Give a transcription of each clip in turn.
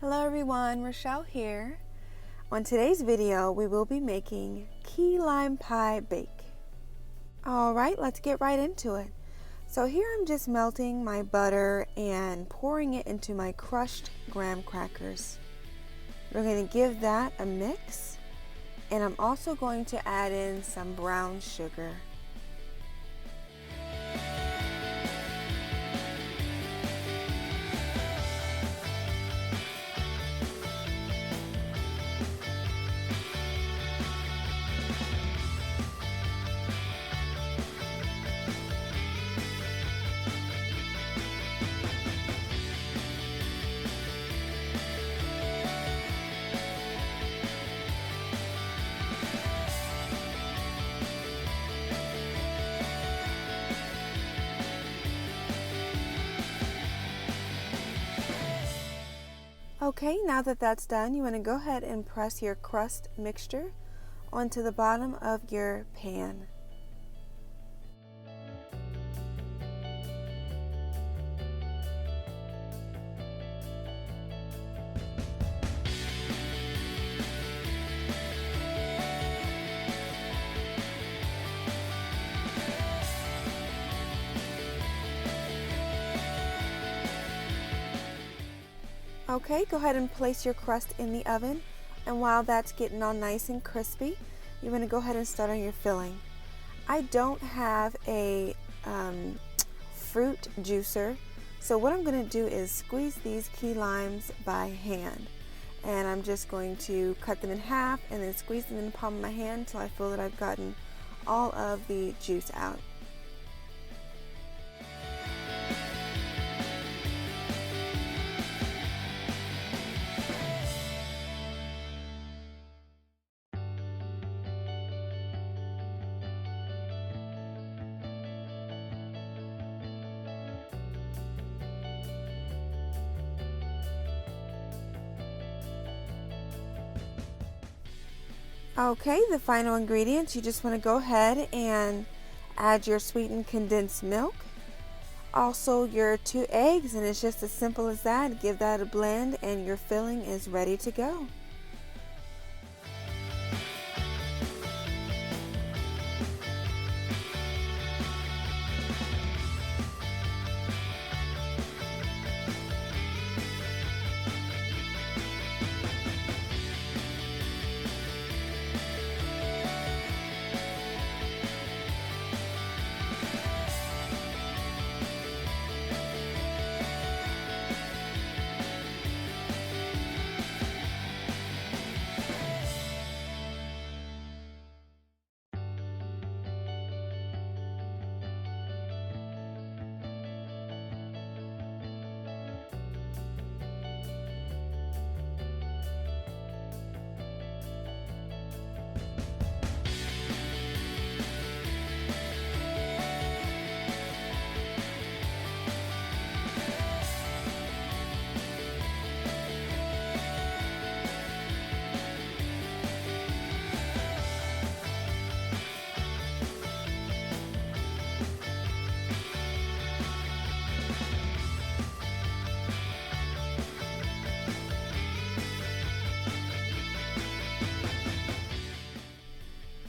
Hello everyone, Rochelle here. On today's video, we will be making key lime pie bake. Alright, let's get right into it. So here I'm just melting my butter and pouring it into my crushed graham crackers. We're going to give that a mix, and I'm also going to add in some brown sugar. Okay, now that that's done, you want to go ahead and press your crust mixture onto the bottom of your pan. Okay, go ahead and place your crust in the oven, and while that's getting all nice and crispy, you're going to go ahead and start on your filling. I don't have a fruit juicer, so what I'm going to do is squeeze these key limes by hand, and I'm just going to cut them in half and then squeeze them in the palm of my hand until I feel that I've gotten all of the juice out. Okay, the final ingredients, you just want to go ahead and add your sweetened condensed milk, also your 2 eggs, and it's just as simple as that. Give that a blend and your filling is ready to go.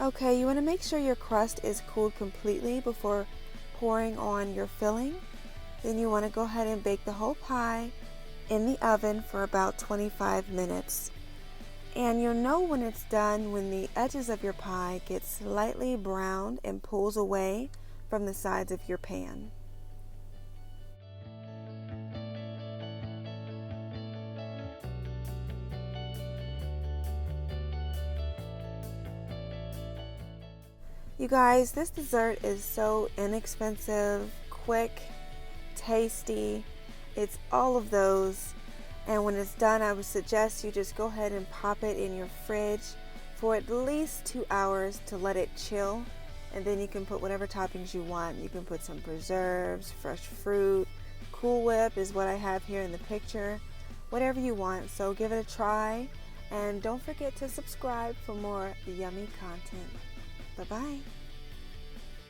Okay, you want to make sure your crust is cooled completely before pouring on your filling. Then you want to go ahead and bake the whole pie in the oven for about 25 minutes. And you'll know when it's done when the edges of your pie get slightly browned and pulls away from the sides of your pan. You guys, this dessert is so inexpensive, quick, tasty. It's all of those. And when it's done, I would suggest you just go ahead and pop it in your fridge for at least 2 hours to let it chill. And then you can put whatever toppings you want. You can put some preserves, fresh fruit, Cool Whip is what I have here in the picture. Whatever you want. So give it a try. And don't forget to subscribe for more yummy content. Bye-bye.